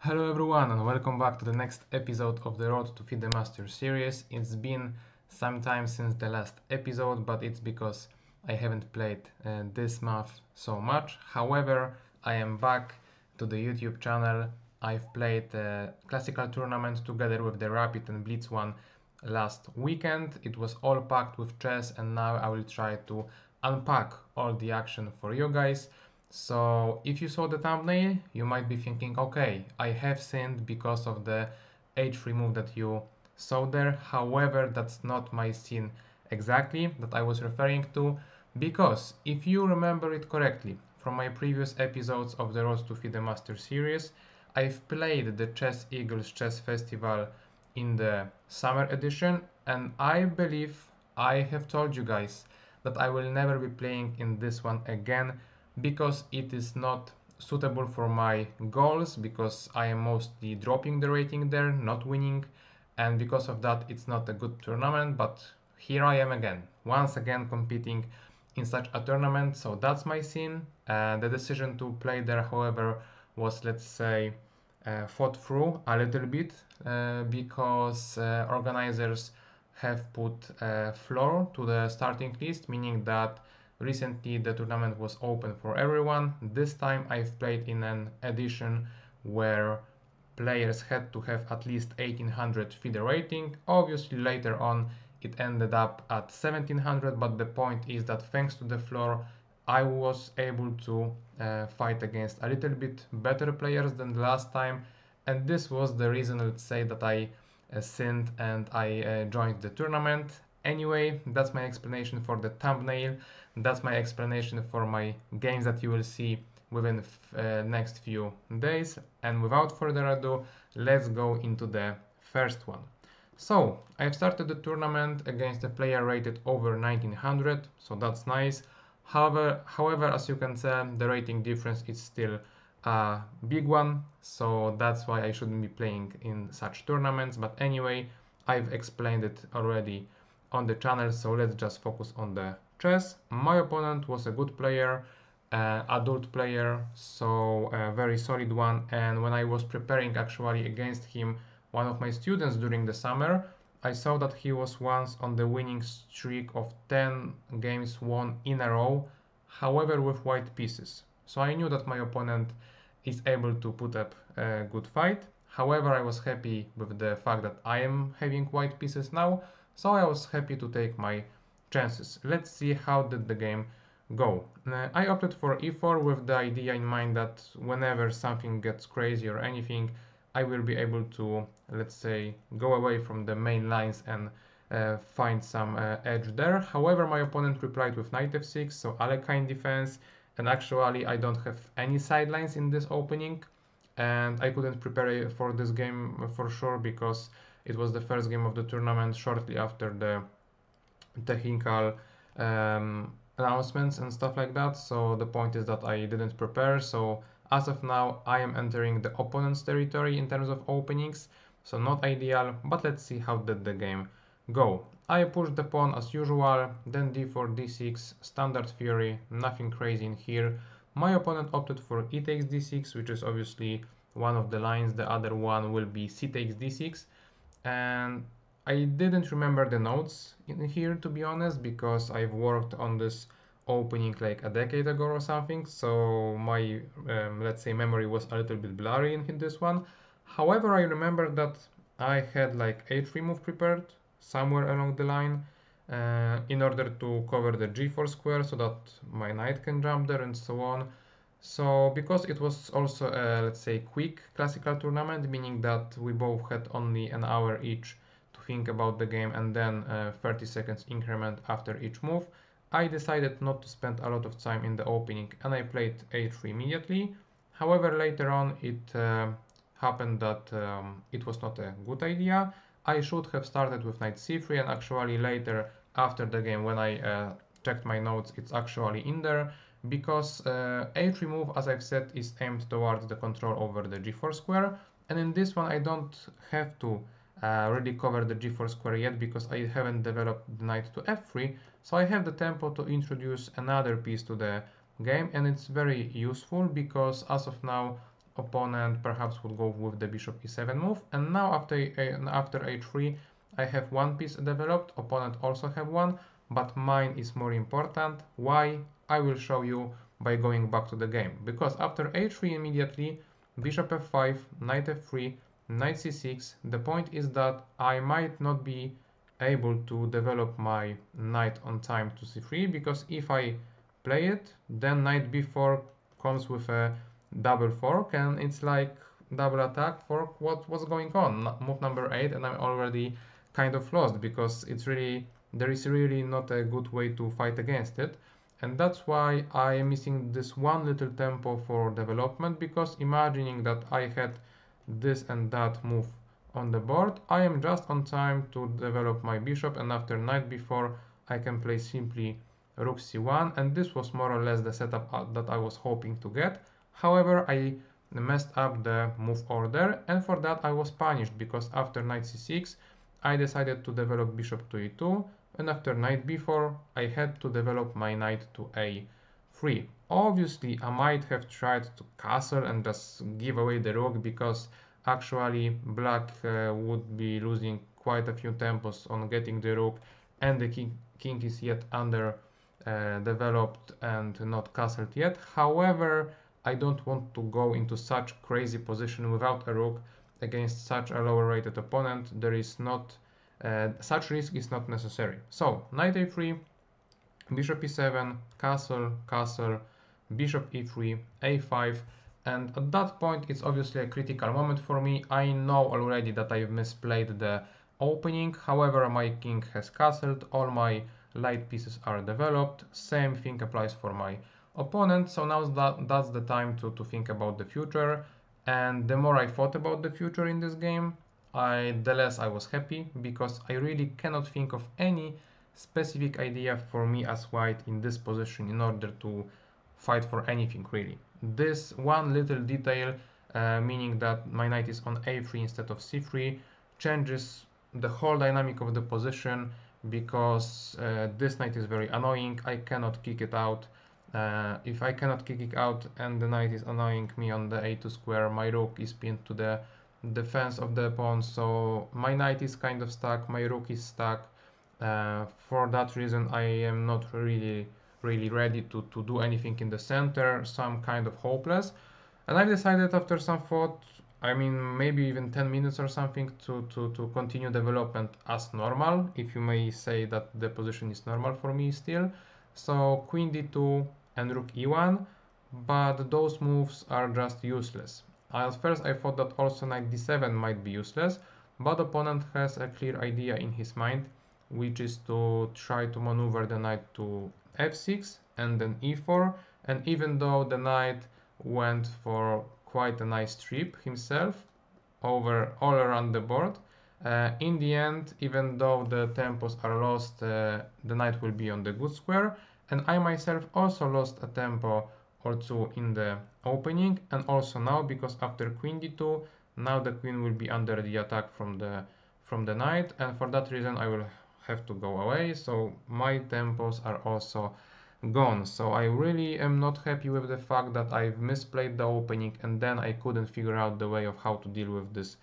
Hello everyone and welcome back to the next episode of the Road to Feed the Master series. It's been some time since the last episode, but it's because I haven't played this month so much. However, I am back to the YouTube channel. I've played classical tournaments together with the Rapid and Blitz one last weekend. It was all packed with chess, and now I will try to unpack all the action for you guys. So if you saw the thumbnail, you might be thinking, okay, I have sinned because of the h3 move that you saw there. However, that's not my sin exactly that I was referring to, because if you remember it correctly from my previous episodes of the Road to Feed the Master series, I've played the Chess Eagles Chess Festival in the summer edition, and I believe I have told you guys that I will never be playing in this one again because it is not suitable for my goals, because I am mostly dropping the rating there, not winning, and because of that it's not a good tournament. But here I am again, once again competing in such a tournament, so that's my sin. The decision to play there, however, was, let's say, thought through a little bit, because organizers have put a floor to the starting list, meaning that recently the tournament was open for everyone. This time I've played in an edition where players had to have at least 1800 FIDE rating. Obviously later on it ended up at 1700, but the point is that thanks to the floor I was able to fight against a little bit better players than the last time, and this was the reason, let's say, that I sinned and I joined the tournament. Anyway, that's my explanation for the thumbnail. That's my explanation for my games that you will see within next few days. And without further ado, let's go into the first one. So I've started the tournament against a player rated over 1900, so that's nice. However, as you can tell, the rating difference is still a big one, so that's why I shouldn't be playing in such tournaments. But anyway, I've explained it already on the channel, so let's just focus on the chess. My opponent was a good player, adult player, so a very solid one. And when I was preparing actually against him, one of my students during the summer, I saw that he was once on the winning streak of 10 games won in a row, however with white pieces. So I knew that my opponent is able to put up a good fight. However, I was happy with the fact that I am having white pieces now, so I was happy to take my chances. Let's see how did the game go. I opted for e4 with the idea in mind that whenever something gets crazy or anything, I will be able to, let's say, go away from the main lines and find some edge there. However, my opponent replied with knight f6, so Alekhine defense, and actually I don't have any sidelines in this opening, and I couldn't prepare for this game for sure because it was the first game of the tournament shortly after the technical announcements and stuff like that. So the point is that I didn't prepare. So as of now, I am entering the opponent's territory in terms of openings. So not ideal, but let's see how did the game go. I pushed the pawn as usual, then d4, d6, standard theory, nothing crazy in here. My opponent opted for e takes d6, which is obviously one of the lines. The other one will be c takes d6, and I didn't remember the notes in here, to be honest, because I've worked on this opening like a decade ago or something, so my let's say memory was a little bit blurry in this one. However, I remember that I had like h3 move prepared somewhere along the line in order to cover the g4 square so that my knight can jump there and so on. So because it was also a, let's say, quick classical tournament, meaning that we both had only an hour each to think about the game and then 30 seconds increment after each move, I decided not to spend a lot of time in the opening and I played a3 immediately. However, later on it happened that it was not a good idea. I should have started with knight c3, and actually later after the game when I checked my notes, it's actually in there, because a3 move, as I've said, is aimed towards the control over the g4 square, and in this one I don't have to really cover the g4 square yet because I haven't developed the knight to f3, so I have the tempo to introduce another piece to the game, and it's very useful because as of now opponent perhaps would go with the bishop e7 move, and now after h3 I have one piece developed, opponent also have one, but mine is more important. Why? I will show you by going back to the game, because after h3 immediately bishop f5, knight f3, knight c6. The point is that I might not be able to develop my knight on time to c3, because if I play it, then knight b4 comes with a double fork, and it's like double attack fork. What's going on? Move number 8, and I'm already kind of lost, because there is really not a good way to fight against it. And that's why I am missing this one little tempo for development, because imagining that I had this and that move on the board, I am just on time to develop my bishop, and after knight b4 I can play simply rook c1, and this was more or less the setup that I was hoping to get. However, I messed up the move order, and for that I was punished, because after knight c6 I decided to develop bishop to e2, and after knight b4 I had to develop my knight to a3. Obviously I might have tried to castle and just give away the rook, because actually black would be losing quite a few tempos on getting the rook, and the king is yet under developed and not castled yet. However, I don't want to go into such crazy position without a rook against such a lower rated opponent. There is not such risk is not necessary. So knight a3, bishop e7, castle, castle, bishop e3, a5, and at that point it's obviously a critical moment for me. I know already that I've misplayed the opening. However, my king has castled, all my light pieces are developed. Same thing applies for my opponent. So now that's the time to think about the future. And the more I thought about the future in this game, the less I was happy, because I really cannot think of any specific idea for me as white in this position in order to fight for anything really. This one little detail, meaning that my knight is on a3 instead of c3, changes the whole dynamic of the position, because this knight is very annoying. I cannot kick it out. If I cannot kick it out and the knight is annoying me on the a2 square, my rook is pinned to the defense of the pawn, so my knight is kind of stuck, my rook is stuck. For that reason I am not really ready to do anything in the center, so I'm kind of hopeless. And I've decided after some thought, I mean maybe even 10 minutes or something, to continue development as normal, if you may say that the position is normal for me still. So queen d2 and rook e1, but those moves are just useless. At first I thought that also knight d7 might be useless, but opponent has a clear idea in his mind, which is to try to maneuver the knight to f6 and then e4, and even though the knight went for quite a nice trip himself over all around the board, in the end, even though the tempos are lost, the knight will be on the good square, and I myself also lost a tempo or two in the opening, and also now, because after queen d2 now the queen will be under the attack from the knight, and for that reason I will have to go away, so my tempos are also gone. So I really am not happy with the fact that I've misplayed the opening, and then I couldn't figure out the way of how to deal with this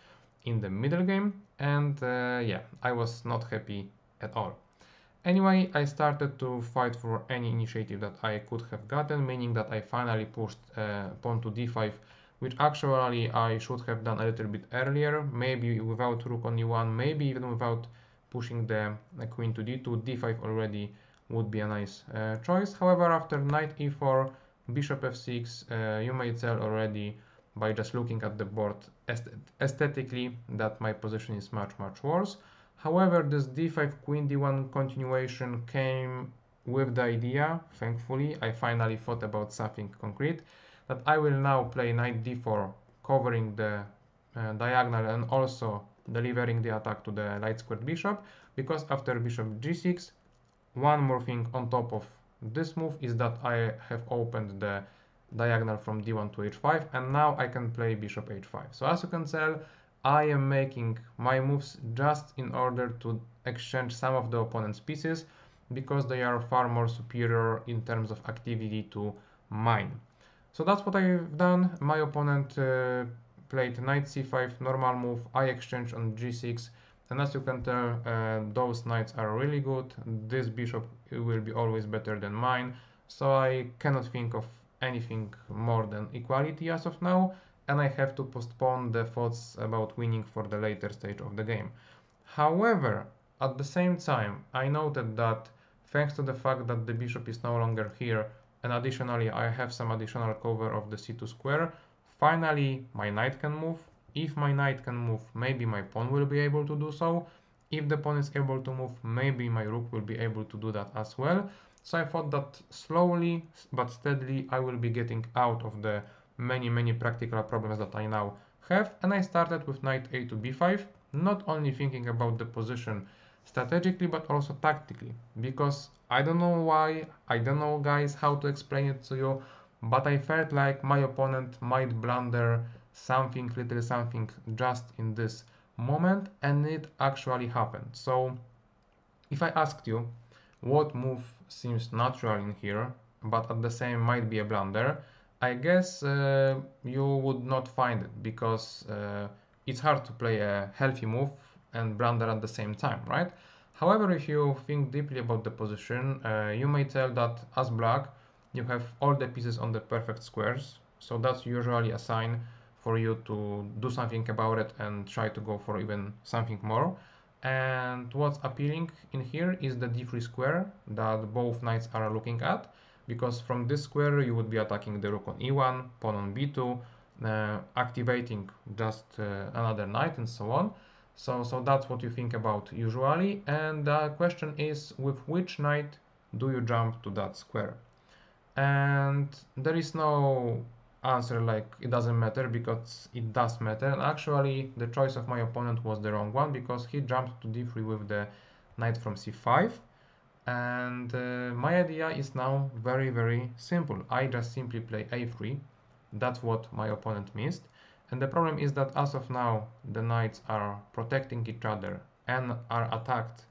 in the middle game, and yeah, I was not happy at all. Anyway, I started to fight for any initiative that I could have gotten, meaning that I finally pushed pawn to d5, which actually I should have done a little bit earlier, maybe without rook on e1, maybe even without pushing the queen to d2. d5 already would be a nice choice. However, after knight e4, bishop f6, you may tell already by just looking at the board aesthetically that my position is much worse. However, this d5 queen d1 continuation came with the idea, thankfully, I finally thought about something concrete, that I will now play knight d4, covering the diagonal and also delivering the attack to the light squared bishop, because after bishop g6, one more thing on top of this move is that I have opened the diagonal from d1 to h5, and now I can play bishop h5. So as you can tell, I am making my moves just in order to exchange some of the opponent's pieces, because they are far more superior in terms of activity to mine. So that's what I've done. My opponent played knight c5, normal move. I exchanged on g6, and as you can tell, those knights are really good. This bishop will be always better than mine, so I cannot think of anything more than equality as of now, and I have to postpone the thoughts about winning for the later stage of the game. However, at the same time, I noted that thanks to the fact that the bishop is no longer here, and additionally I have some additional cover of the c2 square, finally my knight can move. If my knight can move, maybe my pawn will be able to do so. If the pawn is able to move, maybe my rook will be able to do that as well. So I thought that slowly but steadily I will be getting out of the many practical problems that I now have, and I started with knight a to b5, not only thinking about the position strategically but also tactically, because I don't know why, I don't know guys how to explain it to you, but I felt like my opponent might blunder something, little something just in this moment, and it actually happened. So if I asked you what move seems natural in here but at the same might be a blunder, I guess you would not find it, because it's hard to play a healthy move and blunder at the same time, right? However, if you think deeply about the position, you may tell that as black you have all the pieces on the perfect squares, so that's usually a sign for you to do something about it and try to go for even something more. And what's appealing in here is the d3 square that both knights are looking at, because from this square you would be attacking the rook on e1, pawn on b2, activating just another knight and so on. So that's what you think about usually, and the question is, with which knight do you jump to that square? And there is no answer like it doesn't matter, because it does matter. And actually the choice of my opponent was the wrong one, because he jumped to d3 with the knight from c5, and my idea is now very simple. I just simply play a3. That's what my opponent missed, and the problem is that as of now the knights are protecting each other and are attacked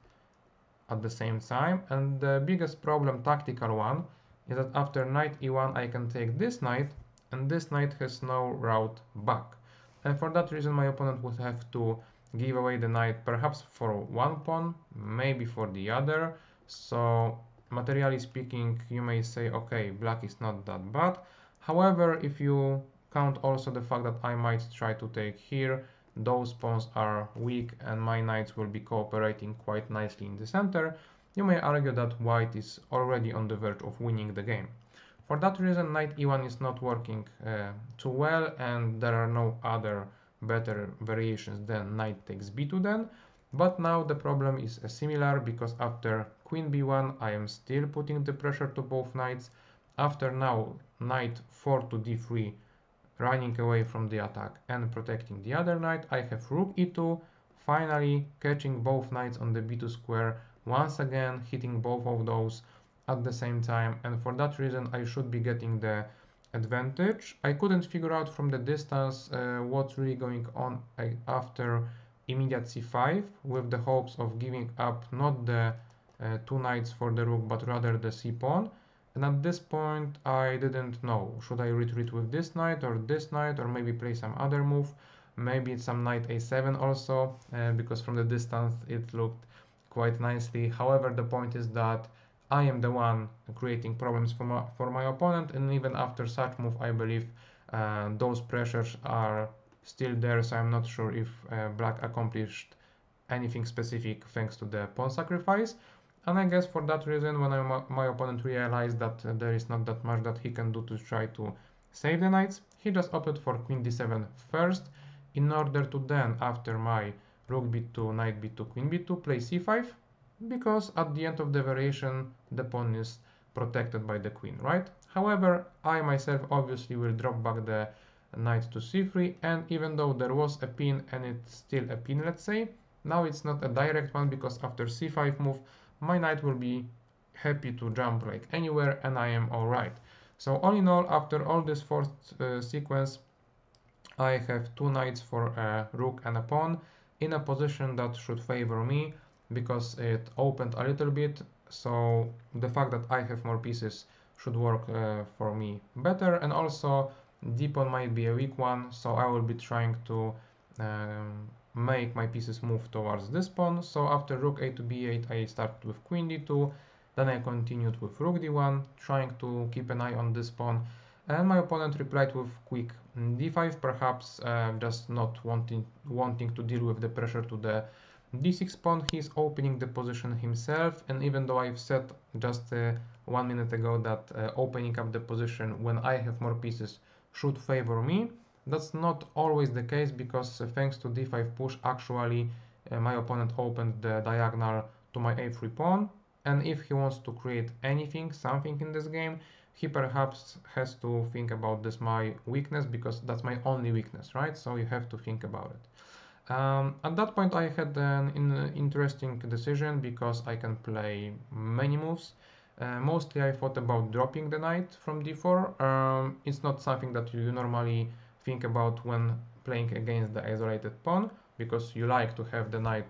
at the same time, and the biggest problem, tactical one, is that after knight e1 I can take this knight, and this knight has no route back, and for that reason my opponent would have to give away the knight, perhaps for one pawn, maybe for the other. So materially speaking, you may say, okay, black is not that bad. However, if you count also the fact that I might try to take here, those pawns are weak and my knights will be cooperating quite nicely in the center, you may argue that white is already on the verge of winning the game. For that reason, knight e1 is not working too well, and there are no other better variations than knight takes b2 then. But now the problem is similar, because after queen b1 I am still putting the pressure to both knights. After now knight 4 to d3, running away from the attack and protecting the other knight, I have rook e2, finally catching both knights on the b2 square, once again hitting both of those at the same time, and for that reason I should be getting the advantage. I couldn't figure out from the distance what's really going on after immediate c5, with the hopes of giving up not the two knights for the rook but rather the c pawn. And at this point I didn't know, should I retreat with this knight or maybe play some other move, maybe some knight a7 also, because from the distance it looked quite nicely. However, the point is that I am the one creating problems for my opponent, and even after such move I believe those pressures are still there, so I'm not sure if black accomplished anything specific thanks to the pawn sacrifice. And I guess for that reason, when my opponent realized that there is not that much that he can do to try to save the knights, he just opted for queen d7 first, in order to then, after my rook b2, knight b2, queen b2, play c5, because at the end of the variation the pawn is protected by the queen, right? However, I myself obviously will drop back the knight to c3, and even though there was a pin and it's still a pin, let's say, now it's not a direct one, because after c5 move my knight will be happy to jump like anywhere and I am alright. So all in all, after all this forced sequence, I have two knights for a rook and a pawn in a position that should favor me, because it opened a little bit, so the fact that I have more pieces should work for me better. And also d pawn might be a weak one, so I will be trying to make my pieces move towards this pawn. So after rook a to b8, I started with queen d2, then I continued with rook d1, trying to keep an eye on this pawn, and my opponent replied with quick d5, perhaps just not wanting to deal with the pressure to the d6 pawn. He's opening the position himself, and even though I've said just 1 minute ago that opening up the position when I have more pieces should favor me, that's not always the case, because thanks to d5 push, actually my opponent opened the diagonal to my a3 pawn, and if he wants to create something in this game, he perhaps has to think about this my weakness, because that's my only weakness, right? So you have to think about it. At that point I had an interesting decision, because I can play many moves. Mostly I thought about dropping the knight from d4. It's not something that you normally think about when playing against the isolated pawn, because you like to have the knight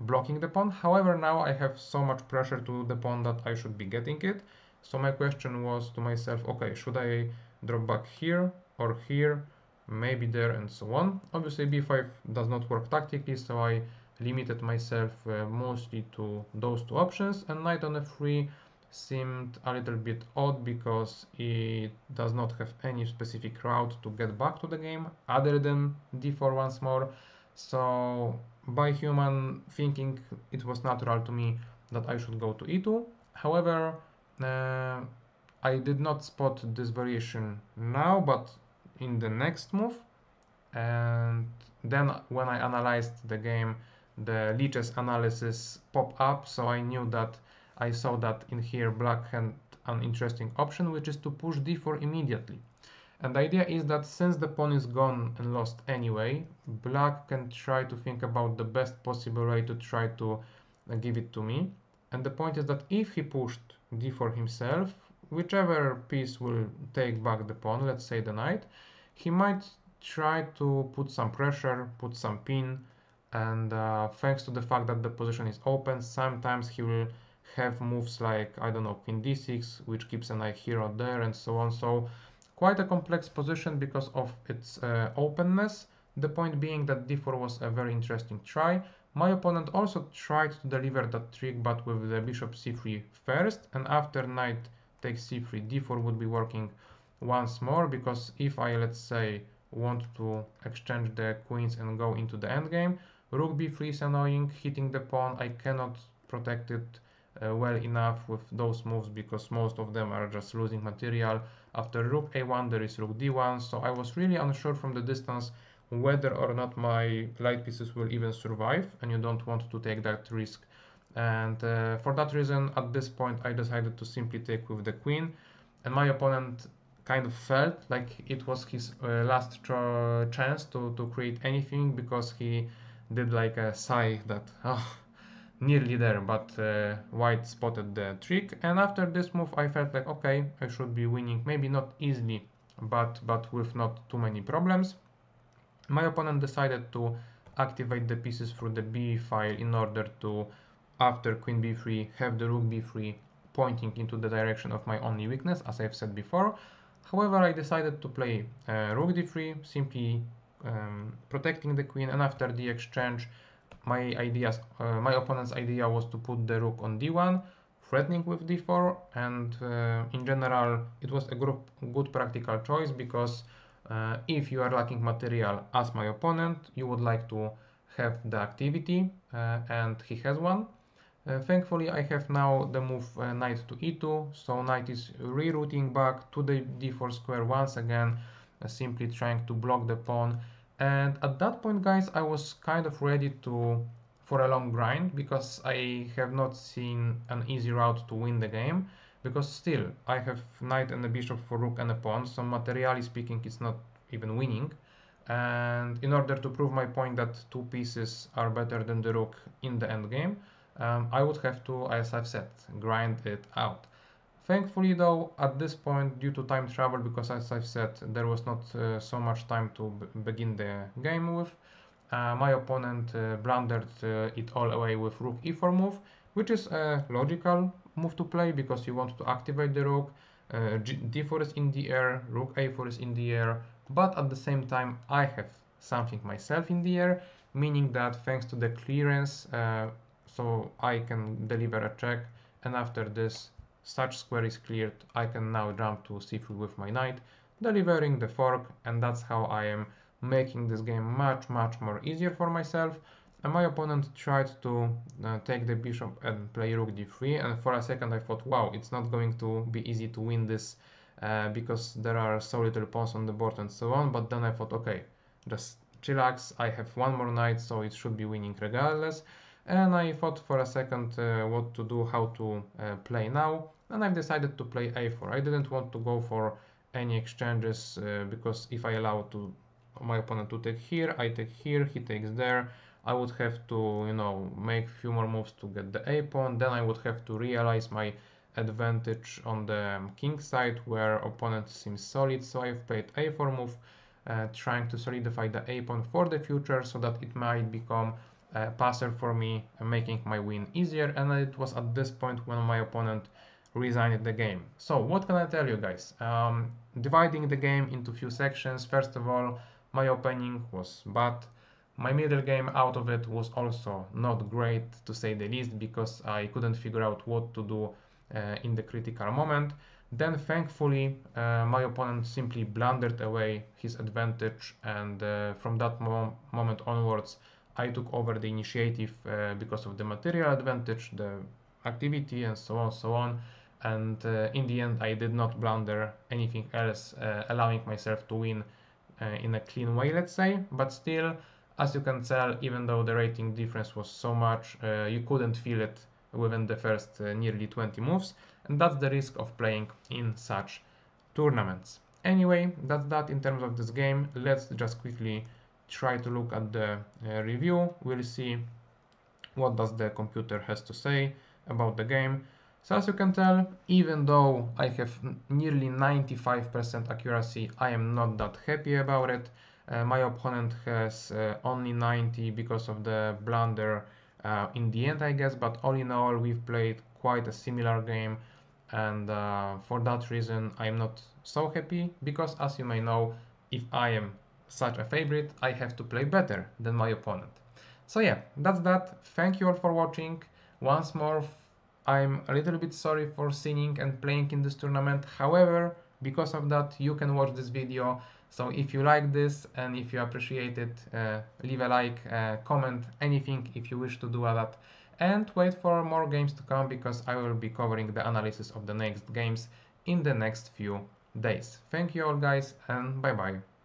blocking the pawn. However, now I have so much pressure to the pawn that I should be getting it. So my question was to myself, okay, should I drop back here or here, maybe there, and so on. Obviously b5 does not work tactically, so I limited myself mostly to those two options, and knight on f3 seemed a little bit odd, because it does not have any specific route to get back to the game other than d4 once more. So by human thinking, it was natural to me that I should go to e2. However, I did not spot this variation now, but in the next move. And then when I analyzed the game, the Lichess analysis popped up, so I knew that I saw that in here black had an interesting option, which is to push d4 immediately. And the idea is that since the pawn is gone and lost anyway, black can try to think about the best possible way to try to give it to me. And the point is that if he pushed d4 himself, whichever piece will take back the pawn, let's say the knight, he might try to put some pressure, put some pin, and thanks to the fact that the position is open, sometimes he will have moves like, I don't know, queen d6, which keeps an eye here or there, and so on. So quite a complex position because of its openness. The point being that d4 was a very interesting try. My opponent also tried to deliver that trick, but with the bishop c3 first, and after knight takes c3, d4 would be working once more, because if I, let's say, want to exchange the queens and go into the endgame, rook b3 is annoying, hitting the pawn. I cannot protect it well enough with those moves, because most of them are just losing material. After rook a1 there is rook d1, so I was really unsure from the distance whether or not my light pieces will even survive, and you don't want to take that risk. And for that reason, at this point I decided to simply take with the queen, and my opponent kind of felt like it was his last chance to create anything, because he did like a sigh that, oh, nearly there, but white spotted the trick. And after this move I felt like, okay, I should be winning, maybe not easily, but with not too many problems. My opponent decided to activate the pieces through the b file in order to, after queen b3, have the rook b3 pointing into the direction of my only weakness, as I've said before. However, I decided to play rook d3, simply protecting the queen, and after the exchange, my opponent's idea was to put the rook on d1, threatening with d4, and in general, it was a good practical choice, because if you are lacking material as my opponent, you would like to have the activity, and he has one. Thankfully, I have now the move knight to e2, so knight is rerouting back to the d4 square once again, simply trying to block the pawn. And at that point, guys, I was kind of ready for a long grind, because I have not seen an easy route to win the game, because still I have knight and a bishop for rook and a pawn, so materially speaking it's not even winning. And in order to prove my point that two pieces are better than the rook in the endgame, I would have to, as I've said, grind it out. Thankfully though, at this point, due to time travel, because as I've said, there was not so much time to begin the game with, my opponent blundered it all away with rook e4 move, which is a logical move to play because you want to activate the rook. d4 is in the air, rook a4 is in the air, but at the same time I have something myself in the air, meaning that thanks to the clearance, so I can deliver a check, and after this such square is cleared, I can now jump to c3 with my knight, delivering the fork, and that's how I am making this game much more easier for myself. And my opponent tried to take the bishop and play rook d3, and for a second I thought, wow, it's not going to be easy to win this because there are so little pawns on the board and so on, but then I thought, okay, just chillax, I have one more knight, so it should be winning regardless. And I thought for a second what to do, how to play now, and I've decided to play a4. I didn't want to go for any exchanges because if I allow to my opponent to take here, I take here, he takes there, I would have to, you know, make few more moves to get the a pawn, then I would have to realize my advantage on the king side where opponent seems solid, so I've played a4 move, trying to solidify the a pawn for the future so that it might become a passer for me, making my win easier, and it was at this point when my opponent resigned the game. So what can I tell you guys? Dividing the game into few sections, first of all, my opening was bad. My middle game out of it was also not great, to say the least, because I couldn't figure out what to do in the critical moment. Then thankfully my opponent simply blundered away his advantage, and from that moment onwards I took over the initiative because of the material advantage, the activity, and so on. And in the end I did not blunder anything else, allowing myself to win in a clean way, let's say. But still, as you can tell, even though the rating difference was so much, you couldn't feel it within the first nearly 20 moves, and that's the risk of playing in such tournaments. Anyway, that's that in terms of this game. Let's just quickly try to look at the review. We'll see what does the computer has to say about the game. So as you can tell, even though I have nearly 95% accuracy, I am not that happy about it. My opponent has only 90 because of the blunder in the end, I guess, but all in all we've played quite a similar game, and for that reason I am not so happy, because as you may know, if I am such a favorite, I have to play better than my opponent. So yeah, that's that. Thank you all for watching. Once more, I'm a little bit sorry for sinning and playing in this tournament. However, because of that, you can watch this video. So if you like this and if you appreciate it, leave a like, comment, anything if you wish to do that. And wait for more games to come, because I will be covering the analysis of the next games in the next few days. Thank you all guys, and bye bye.